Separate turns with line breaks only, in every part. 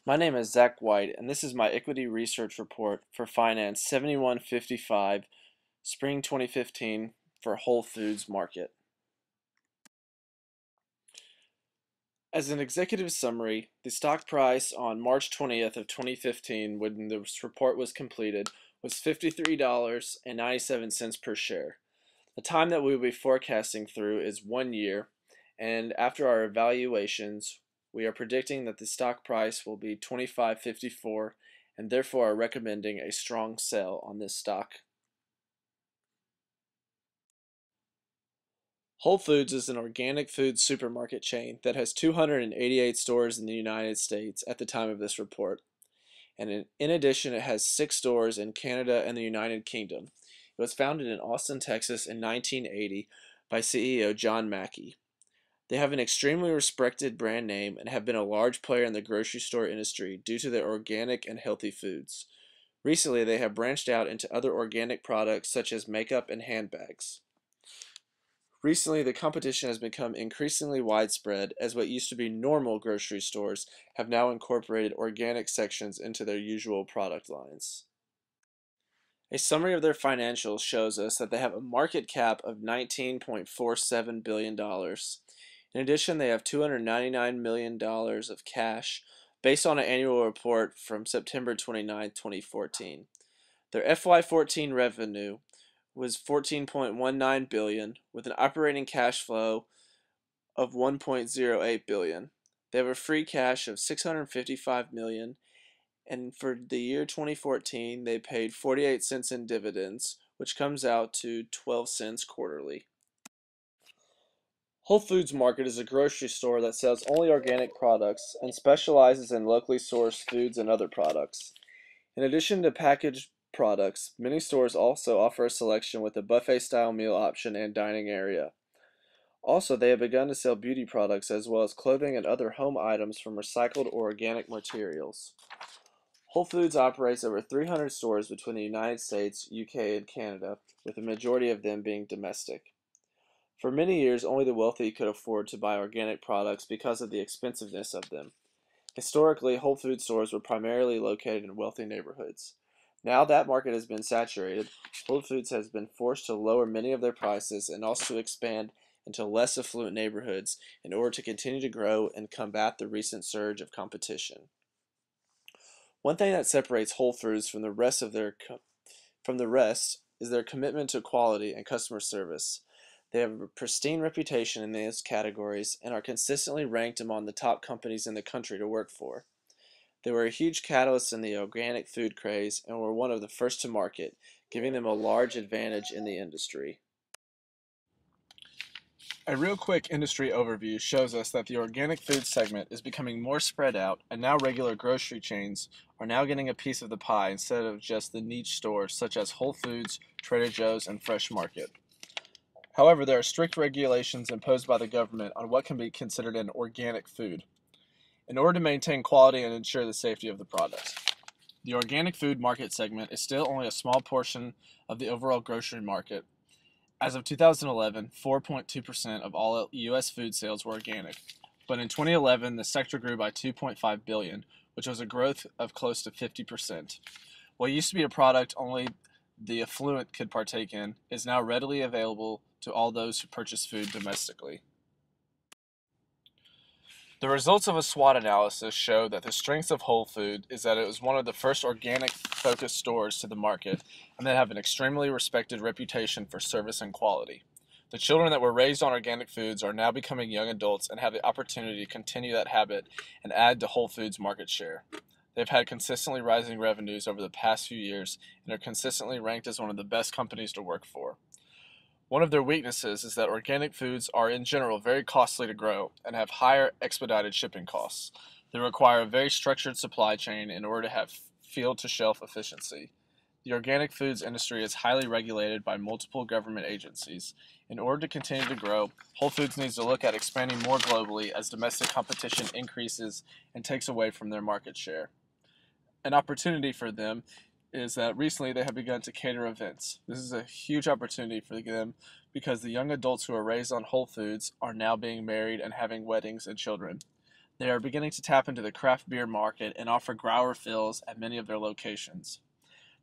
My name is Zach White, and this is my equity research report for Finance 7155 Spring 2015 for Whole Foods Market. As an executive summary, the stock price on March 20th of 2015, when this report was completed, was $53.97 per share. The time that we will be forecasting through is 1 year, and after our evaluations, we are predicting that the stock price will be $25.54 and therefore are recommending a strong sell on this stock. Whole Foods is an organic food supermarket chain that has 288 stores in the United States at the time of this report. And in addition, it has 6 stores in Canada and the United Kingdom. It was founded in Austin, Texas in 1980 by CEO John Mackey. They have an extremely respected brand name and have been a large player in the grocery store industry due to their organic and healthy foods. Recently, they have branched out into other organic products such as makeup and handbags. Recently, the competition has become increasingly widespread as what used to be normal grocery stores have now incorporated organic sections into their usual product lines. A summary of their financials shows us that they have a market cap of $19.47 billion. In addition, they have $299 million of cash based on an annual report from September 29, 2014. Their FY14 revenue was $14.19 billion with an operating cash flow of $1.08 billion. They have a free cash of $655 million, and for the year 2014 they paid 48 cents in dividends, which comes out to 12 cents quarterly. Whole Foods Market is a grocery store that sells only organic products and specializes in locally sourced foods and other products. In addition to packaged products, many stores also offer a selection with a buffet-style meal option and dining area. Also, they have begun to sell beauty products as well as clothing and other home items from recycled or organic materials. Whole Foods operates over 300 stores between the United States, UK, and Canada, with the majority of them being domestic. For many years, only the wealthy could afford to buy organic products because of the expensiveness of them. Historically, Whole Foods stores were primarily located in wealthy neighborhoods. Now that market has been saturated, Whole Foods has been forced to lower many of their prices and also to expand into less affluent neighborhoods in order to continue to grow and combat the recent surge of competition. One thing that separates Whole Foods from the rest is their commitment to quality and customer service. They have a pristine reputation in these categories and are consistently ranked among the top companies in the country to work for. They were a huge catalyst in the organic food craze and were one of the first to market, giving them a large advantage in the industry. A real quick industry overview shows us that the organic food segment is becoming more spread out, and now regular grocery chains are now getting a piece of the pie instead of just the niche stores such as Whole Foods, Trader Joe's, and Fresh Market. However, there are strict regulations imposed by the government on what can be considered an organic food, in order to maintain quality and ensure the safety of the product. The organic food market segment is still only a small portion of the overall grocery market. As of 2011, 4.2% of all U.S. food sales were organic, but in 2011 the sector grew by 2.5 billion, which was a growth of close to 50%. What used to be a product only the affluent could partake in is now readily available to all those who purchase food domestically. The results of a SWOT analysis show that the strengths of Whole Foods is that it was one of the first organic-focused stores to the market, and they have an extremely respected reputation for service and quality. The children that were raised on organic foods are now becoming young adults and have the opportunity to continue that habit and add to Whole Foods' market share. They've had consistently rising revenues over the past few years and are consistently ranked as one of the best companies to work for. One of their weaknesses is that organic foods are in general very costly to grow and have higher expedited shipping costs. They require a very structured supply chain in order to have field-to-shelf efficiency. The organic foods industry is highly regulated by multiple government agencies. In order to continue to grow, Whole Foods needs to look at expanding more globally as domestic competition increases and takes away from their market share. An opportunity for them is that recently they have begun to cater events. This is a huge opportunity for them because the young adults who are raised on Whole Foods are now being married and having weddings and children. They are beginning to tap into the craft beer market and offer grower fills at many of their locations.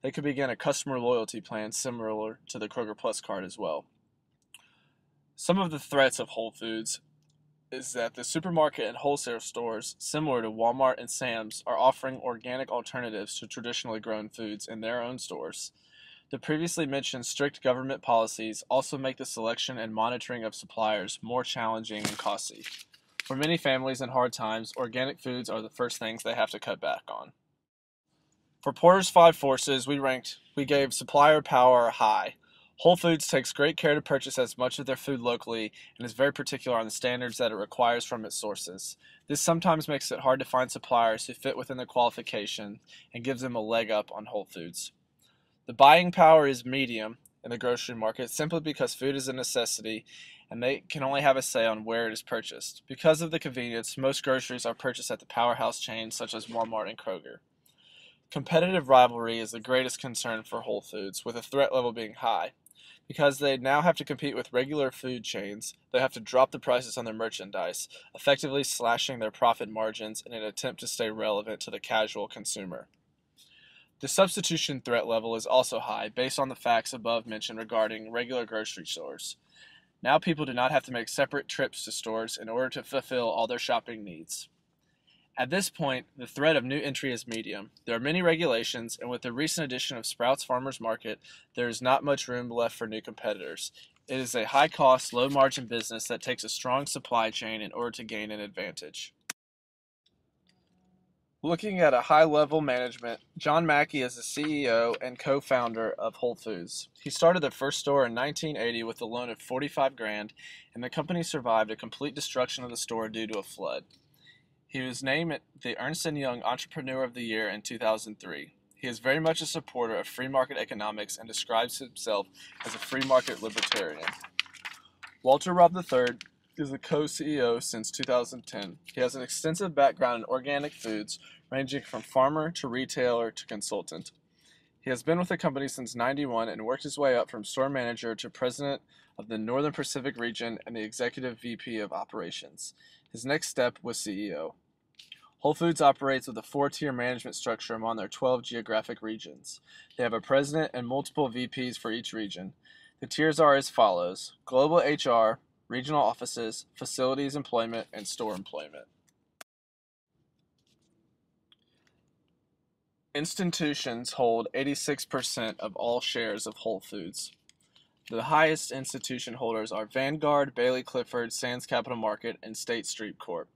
They could begin a customer loyalty plan similar to the Kroger Plus card as well. Some of the threats of Whole Foods is that the supermarket and wholesale stores, similar to Walmart and Sam's, are offering organic alternatives to traditionally grown foods in their own stores. The previously mentioned strict government policies also make the selection and monitoring of suppliers more challenging and costly. For many families in hard times, organic foods are the first things they have to cut back on. For Porter's 5 forces, we gave supplier power high. Whole Foods takes great care to purchase as much of their food locally and is very particular on the standards that it requires from its sources. This sometimes makes it hard to find suppliers who fit within the qualification and gives them a leg up on Whole Foods. The buying power is medium in the grocery market simply because food is a necessity and they can only have a say on where it is purchased. Because of the convenience, most groceries are purchased at the powerhouse chains such as Walmart and Kroger. Competitive rivalry is the greatest concern for Whole Foods, with the threat level being high. Because they now have to compete with regular food chains, they have to drop the prices on their merchandise, effectively slashing their profit margins in an attempt to stay relevant to the casual consumer. The substitution threat level is also high, based on the facts above mentioned regarding regular grocery stores. Now people do not have to make separate trips to stores in order to fulfill all their shopping needs. At this point, the threat of new entry is medium. There are many regulations, and with the recent addition of Sprouts Farmers Market, there is not much room left for new competitors. It is a high-cost, low-margin business that takes a strong supply chain in order to gain an advantage. Looking at a high-level management, John Mackey is the CEO and co-founder of Whole Foods. He started the first store in 1980 with a loan of $45,000, and the company survived a complete destruction of the store due to a flood. He was named the Ernst & Young Entrepreneur of the Year in 2003. He is very much a supporter of free market economics and describes himself as a free market libertarian. Walter Robb III is the co-CEO since 2010. He has an extensive background in organic foods, ranging from farmer to retailer to consultant. He has been with the company since '91 and worked his way up from store manager to president of the Northern Pacific region and the executive VP of operations. His next step was CEO. Whole Foods operates with a 4-tier management structure among their 12 geographic regions. They have a president and multiple VPs for each region. The tiers are as follows: global HR, regional offices, facilities employment, and store employment. Institutions hold 86% of all shares of Whole Foods. The highest institution holders are Vanguard, Bailey Clifford, Sands Capital Market, and State Street Corp.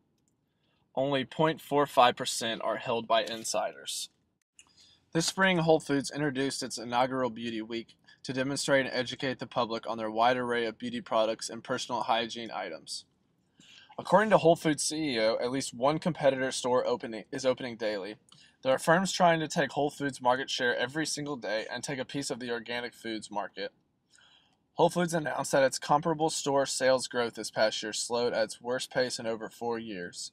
Only 0.45% are held by insiders. This spring, Whole Foods introduced its inaugural Beauty Week to demonstrate and educate the public on their wide array of beauty products and personal hygiene items. According to Whole Foods CEO, at least one competitor store is opening daily. There are firms trying to take Whole Foods market share every single day and take a piece of the organic foods market. Whole Foods announced that its comparable store sales growth this past year slowed at its worst pace in over 4 years.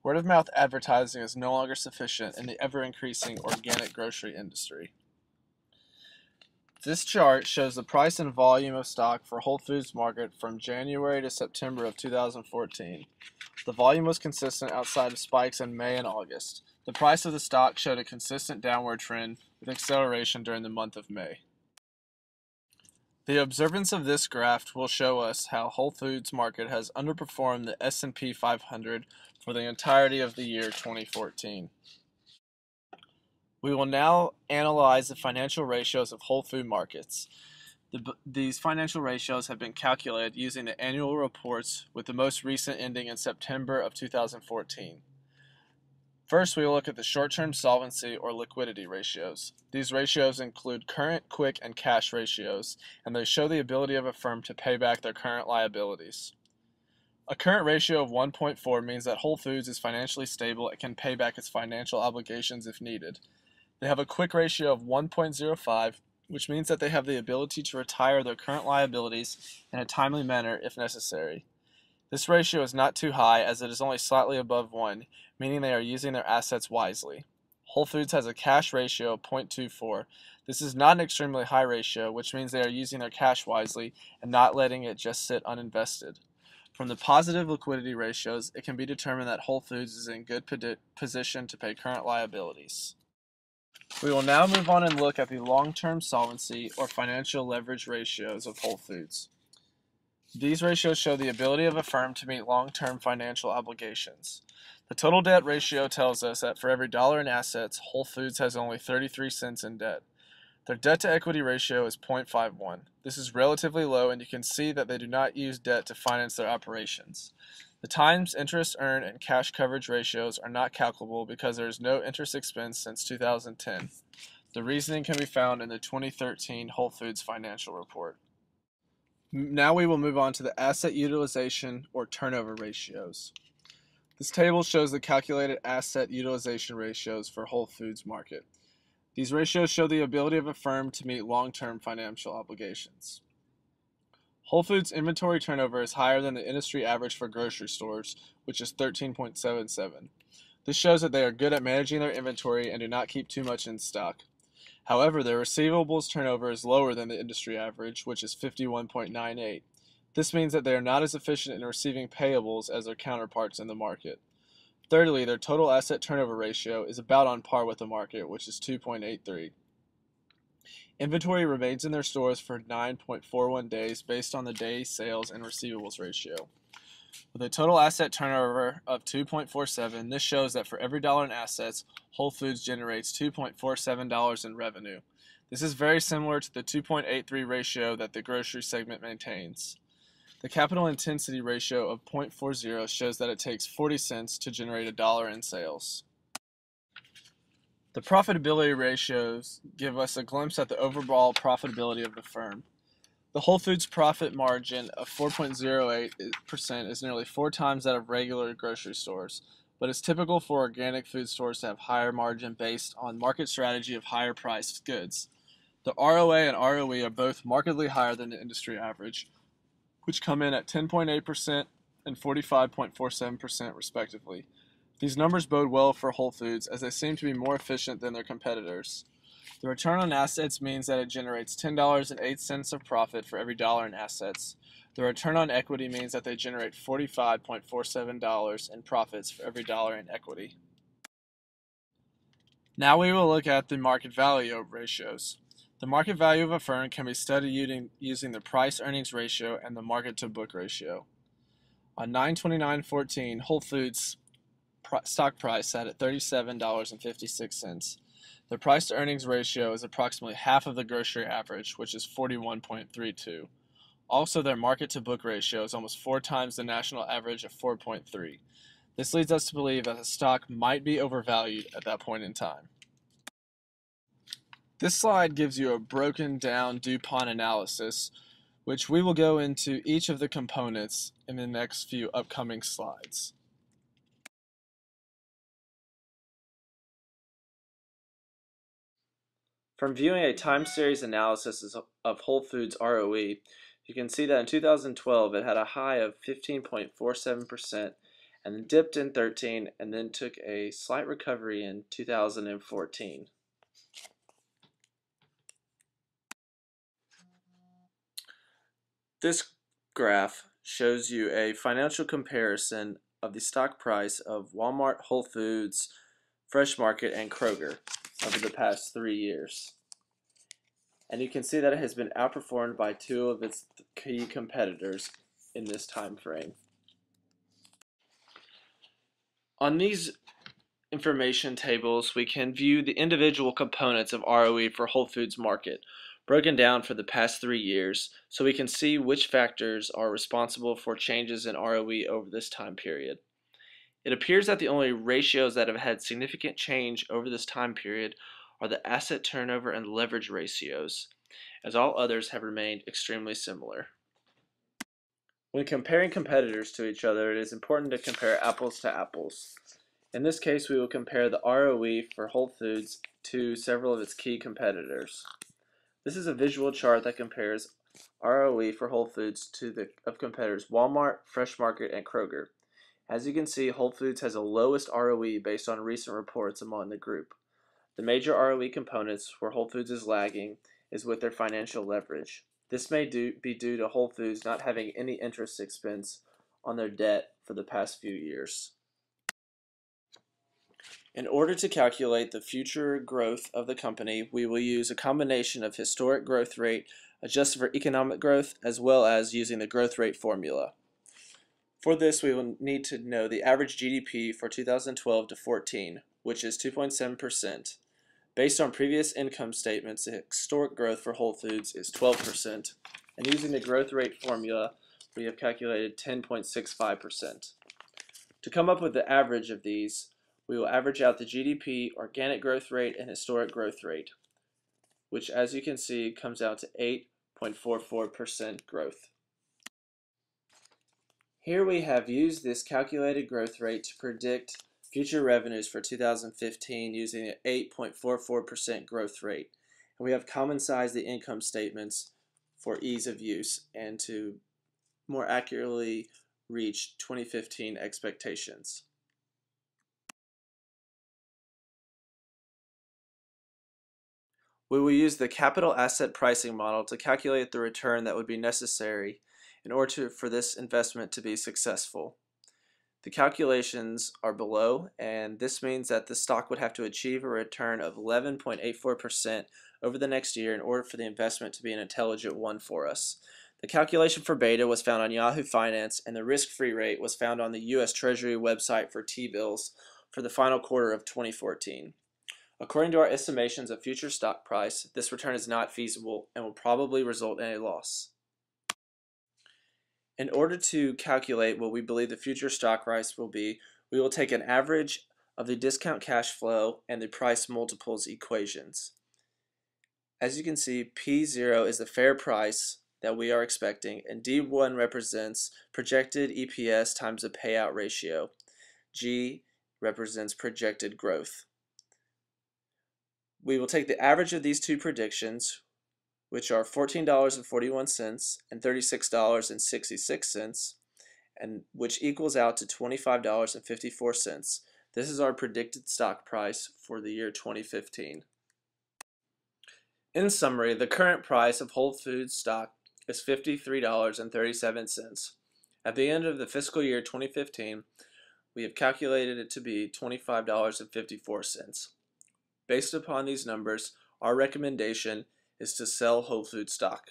Word-of-mouth advertising is no longer sufficient in the ever-increasing organic grocery industry. This chart shows the price and volume of stock for Whole Foods Market from January to September of 2014. The volume was consistent outside of spikes in May and August. The price of the stock showed a consistent downward trend with acceleration during the month of May. The observance of this graph will show us how Whole Foods Market has underperformed the S&P 500 for the entirety of the year 2014. We will now analyze the financial ratios of Whole Food markets. These financial ratios have been calculated using the annual reports, with the most recent ending in September of 2014. First, we will look at the short-term solvency or liquidity ratios. These ratios include current, quick, and cash ratios, and they show the ability of a firm to pay back their current liabilities. A current ratio of 1.4 means that Whole Foods is financially stable and can pay back its financial obligations if needed. They have a quick ratio of 1.05, which means that they have the ability to retire their current liabilities in a timely manner if necessary. This ratio is not too high, as it is only slightly above 1, meaning they are using their assets wisely. Whole Foods has a cash ratio of 0.24. This is not an extremely high ratio, which means they are using their cash wisely and not letting it just sit uninvested. From the positive liquidity ratios, it can be determined that Whole Foods is in good position to pay current liabilities. We will now move on and look at the long-term solvency or financial leverage ratios of Whole Foods. These ratios show the ability of a firm to meet long-term financial obligations. The total debt ratio tells us that for every dollar in assets, Whole Foods has only 33 cents in debt. Their debt-to-equity ratio is 0.51. This is relatively low, and you can see that they do not use debt to finance their operations. The times interest earned and cash coverage ratios are not calculable because there is no interest expense since 2010. The reasoning can be found in the 2013 Whole Foods financial report. Now we will move on to the asset utilization or turnover ratios. This table shows the calculated asset utilization ratios for Whole Foods market. These ratios show the ability of a firm to meet long-term financial obligations. Whole Foods inventory turnover is higher than the industry average for grocery stores, which is 13.77. This shows that they are good at managing their inventory and do not keep too much in stock. However, their receivables turnover is lower than the industry average, which is 51.98. This means that they are not as efficient in receiving payables as their counterparts in the market. Thirdly, their total asset turnover ratio is about on par with the market, which is 2.83. Inventory remains in their stores for 9.41 days based on the day sales and receivables ratio. With a total asset turnover of 2.47, this shows that for every dollar in assets, Whole Foods generates $2.47 in revenue. This is very similar to the 2.83 ratio that the grocery segment maintains. The capital intensity ratio of 0.40 shows that it takes 40 cents to generate a dollar in sales. The profitability ratios give us a glimpse at the overall profitability of the firm. The Whole Foods profit margin of 4.08% is nearly 4 times that of regular grocery stores, but it's typical for organic food stores to have higher margin based on market strategy of higher priced goods. The ROA and ROE are both markedly higher than the industry average, which come in at 10.8% and 45.47% respectively. These numbers bode well for Whole Foods as they seem to be more efficient than their competitors. The return on assets means that it generates $10.08 of profit for every dollar in assets. The return on equity means that they generate $45.47 in profits for every dollar in equity. Now we will look at the market value ratios. The market value of a firm can be studied using the price-earnings ratio and the market-to-book ratio. On 9/29/14, Whole Foods stock price sat at $37.56. The price-to-earnings ratio is approximately half of the grocery average, which is 41.32. Also, their market-to-book ratio is almost 4 times the national average of 4.3. This leads us to believe that the stock might be overvalued at that point in time. This slide gives you a broken down DuPont analysis, which we will go into each of the components in the next few upcoming slides. From viewing a time series analysis of Whole Foods ROE, you can see that in 2012 it had a high of 15.47% and then dipped in 13 and then took a slight recovery in 2014. This graph shows you a financial comparison of the stock price of Walmart, Whole Foods, Fresh Market, and Kroger over the past 3 years. And you can see that it has been outperformed by 2 of its key competitors in this time frame. On these information tables, we can view the individual components of ROE for Whole Foods Market, broken down for the past 3 years, so we can see which factors are responsible for changes in ROE over this time period. It appears that the only ratios that have had significant change over this time period are the asset turnover and leverage ratios, as all others have remained extremely similar. When comparing competitors to each other, it is important to compare apples to apples. In this case, we will compare the ROE for Whole Foods to several of its key competitors. This is a visual chart that compares ROE for Whole Foods to the competitors Walmart, Fresh Market, and Kroger. As you can see, Whole Foods has the lowest ROE based on recent reports among the group. The major ROE components where Whole Foods is lagging is with their financial leverage. This may be due to Whole Foods not having any interest expense on their debt for the past few years. In order to calculate the future growth of the company, we will use a combination of historic growth rate adjusted for economic growth as well as using the growth rate formula. For this, we will need to know the average GDP for 2012 to 14, which is 2.7%. Based on previous income statements, the historic growth for Whole Foods is 12%, and using the growth rate formula, we have calculated 10.65%. To come up with the average of these, we will average out the GDP, organic growth rate, and historic growth rate, which as you can see comes out to 8.44% growth. Here we have used this calculated growth rate to predict future revenues for 2015 using an 8.44% growth rate. And we have common sized the income statements for ease of use and to more accurately reach 2015 expectations. We will use the capital asset pricing model to calculate the return that would be necessary in order for this investment to be successful. The calculations are below, and this means that the stock would have to achieve a return of 11.84% over the next year in order for the investment to be an intelligent one for us. The calculation for beta was found on Yahoo Finance, and the risk-free rate was found on the U.S. Treasury website for T-bills for the final quarter of 2014. According to our estimations of future stock price, this return is not feasible and will probably result in a loss. In order to calculate what we believe the future stock price will be, we will take an average of the discount cash flow and the price multiples equations. As you can see, P0 is the fair price that we are expecting, and D1 represents projected EPS times the payout ratio. G represents projected growth. We will take the average of these two predictions, which are $14.41 and $36.66, and which equals out to $25.54. This is our predicted stock price for the year 2015. In summary, the current price of Whole Foods stock is $53.37. At the end of the fiscal year 2015, we have calculated it to be $25.54. Based upon these numbers, our recommendation is to sell Whole Foods stock.